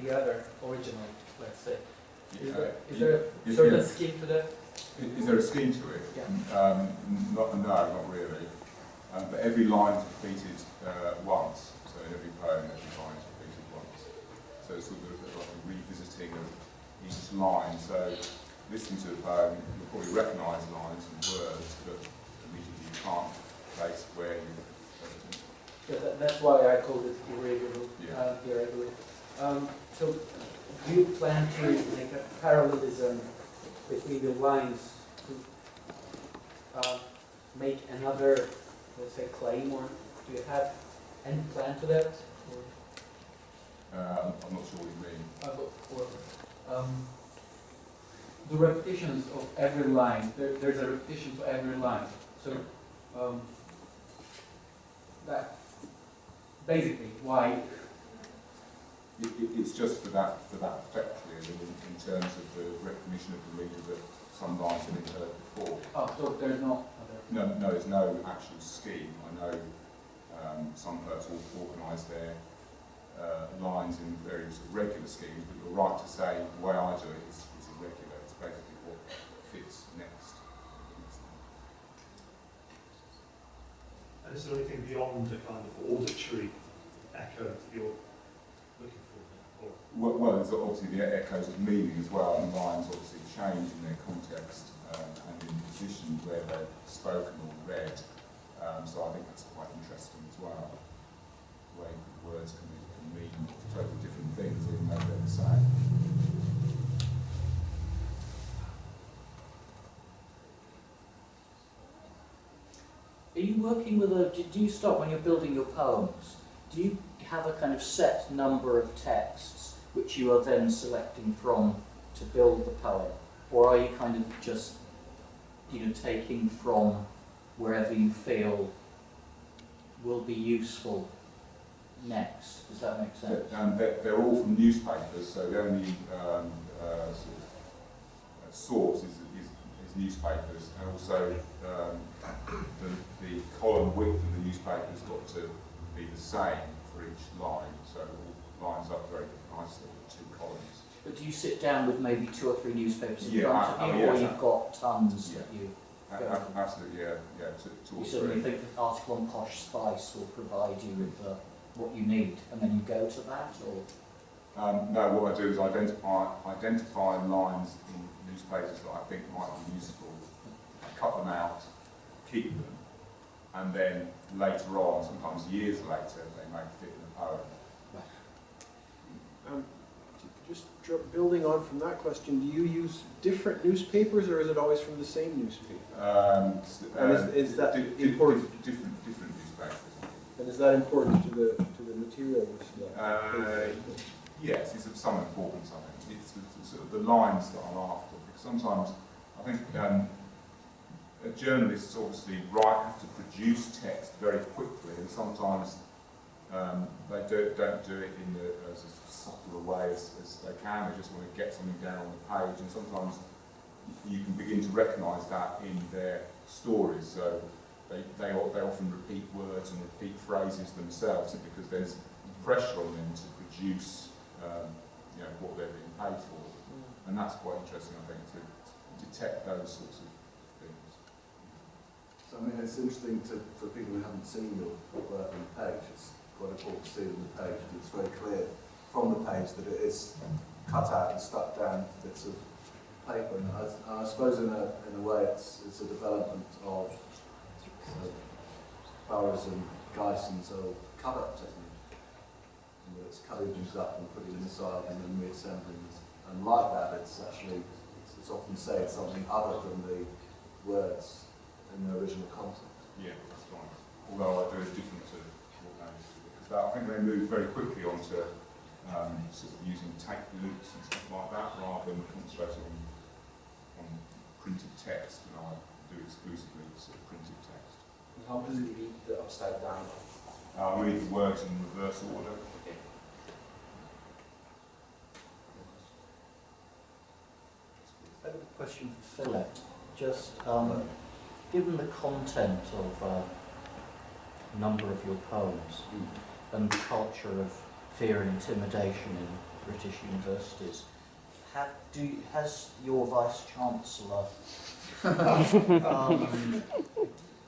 the other original, let's say. Is Yeah. there a certain scheme to that? Is there a scheme to it? Yeah. Not really. But every line is repeated once. So in every poem, every line is repeated once. So it's sort of like a revisiting of each line. So listening to the poem, you'll probably recognise lines and words, but immediately you can't place where you've heard them. Yeah, that's why I called it irregular. Yeah. Irregular. So do you plan to make a parallelism between the lines to make another, let's say, claim, or do you have any plan to that? I'm not sure what you mean. The repetitions of every line, there's a repetition to every line. So that basically why It's just for that effect, really, in terms of the recognition of the reader that some lines have been heard before. oh, so there's no other. No, there's no actual scheme. I know some poets will organise their lines in various regular schemes, but you're right to say the way I do it is irregular. It's basically what fits next. And is there anything beyond the kind of auditory echo that you're looking for? Or? Well, there's obviously the echoes of meaning as well, and lines obviously change in their context and in position where they're spoken or read. So I think that's quite interesting as well. The way words can mean totally different things, even though they're the same. Are you working with do you start when you're building your poems? Do you have a kind of set number of texts which you are then selecting from to build the poem? Or are you kind of just, taking from wherever you feel will be useful next? Does that make sense? They're all from newspapers, so the only source is newspapers, and also the column width of the newspaper has got to be the same for each line, so it all lines up very nicely with two columns. But do you sit down with maybe 2 or 3 newspapers in Yeah, front of you, or you've got tons that you... Absolutely, yeah. You suddenly think the article on Posh Spice will provide you with what you need, and then you go to that, or...? No, what I do is identify lines in newspapers that I think might be useful, cut them out, keep them, and then later on, sometimes years later, they may fit in the poem. Just building on from that question, do you use different newspapers, or is it always from the same newspaper? And is that important? Different newspapers. And is that important to the material? Yes, it's of some importance, I think. It's sort of the lines that I'm after, because sometimes I think journalists obviously have to produce text very quickly, and sometimes they don't do it in as subtle a way as they can. They just want to get something down on the page, and sometimes you can begin to recognise that in their stories. So they often repeat words and repeat phrases themselves because there's pressure on them to produce what they're being paid for, and that's quite interesting, I think, to detect those sorts of things. So I mean, it's interesting for people who haven't seen your work on the page. It's quite important to see it on the page, and it's very clear from the page that it is cut out and stuck down to bits of paper. And I suppose in a way it's a development of Burroughs and Geison's old cut-up technique. It's cutting things up and putting them aside and then reassembling. And like that, it's often said something other than the words in the original content. Yeah, that's right. Although I do it different to what they do, because I think they move very quickly onto sort of using tape loops and stuff like that, rather than concentrating on printed text. And I do exclusively sort of printed text. How does it read the upside down? I read the words in reverse order. I have a question for Philip. Just given the content of a number of your poems and the culture of fear and intimidation in British universities. Has your Vice-Chancellor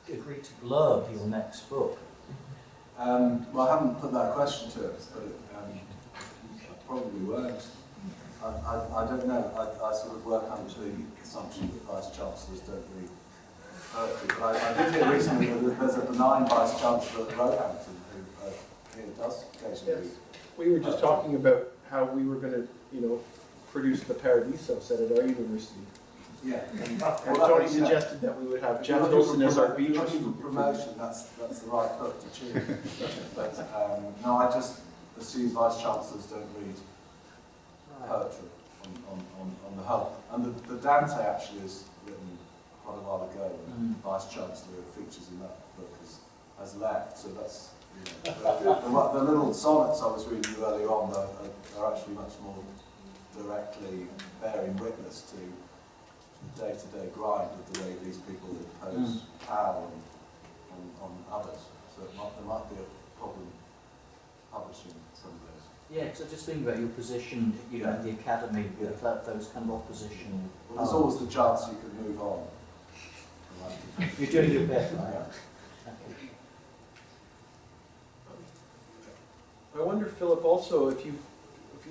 agreed to blurb your next book? Well, I haven't put that question to it, but I probably won't. I don't know. I sort of work under the assumption that Vice-Chancellors don't read poetry. But I did hear recently that there's a benign Vice-Chancellor at Roehampton who does occasionally read. We were just talking about how we were going to, produce the Paradisos at our university. Yeah. And Tony suggested that we would have Jeff Wilson as our If you're beatrice. looking for promotion, that's the right book to choose. But no, I just assume Vice-Chancellors don't read poetry on the whole. And the Dante actually is written quite a while ago. And the Vice-Chancellor features in that book has left, so that's, the little sonnets I was reading earlier on are actually much more directly bearing witness to the day-to-day grind of the way these people impose power on others. So there might be a problem publishing some of those. Yeah, because I just think about your position, at the academy with those kind of opposition. Well, there's always the chance you can move on. You're doing your best, right? Yeah. I wonder, Philip, also if you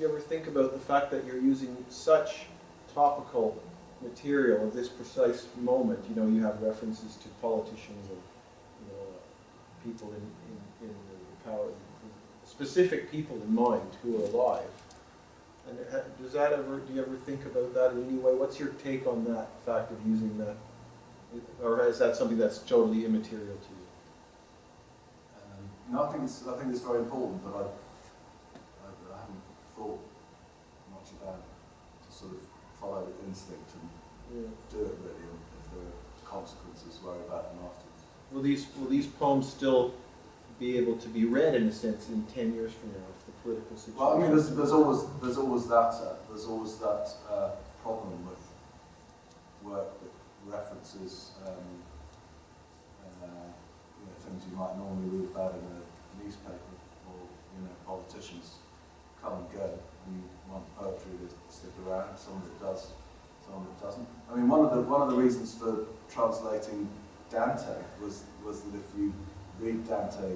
ever think about the fact that you're using such topical material at this precise moment. You have references to politicians and people in the power, specific people in mind who are alive. And do you ever think about that in any way? What's your take on that fact of using that, or is that something that's totally immaterial to you? No, I think it's very important, but I haven't thought much about it. To sort of follow the instinct and do it really, and if there are consequences, worry about them afterwards. Will these poems still be able to be read in a sense in 10 years from now if the political situation? Well, I mean, there's always that problem with work that references things you might normally read about in a newspaper, or politicians come and go, and you want poetry to stick around. Some of it does, some of it doesn't. I mean, one of the reasons for translating Dante was that if you read Dante,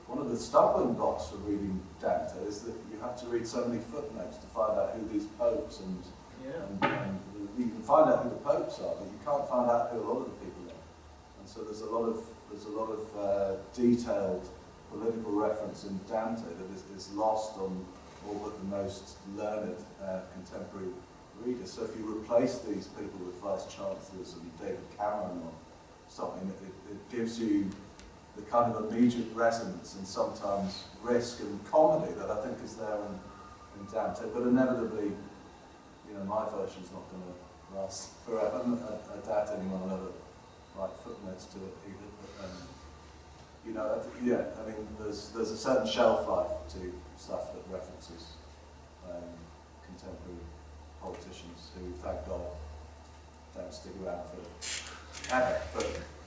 one of the stumbling blocks for reading Dante is that you have to read so many footnotes to find out who these popes and you can find out who the popes are, but you can't find out who a lot of the people are. And so there's a lot of detailed political reference in Dante that is lost on all but the most learned contemporary readers. So if you replace these people with vice-chancellors and David Cameron or something, it gives you the kind of immediate resonance and sometimes risk and comedy that I think is there in Dante. But inevitably, my version's not going to last forever. I doubt anyone will ever write footnotes to it either. But, I mean, there's a certain shelf life to stuff that references contemporary politicians who, thank God, don't stick around for ever.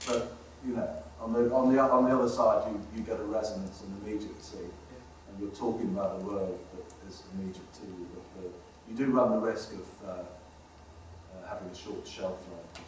But on the other side, you get a resonance and immediacy, and you're talking about a world that is immediate to you. But you do run the risk of having a short shelf life.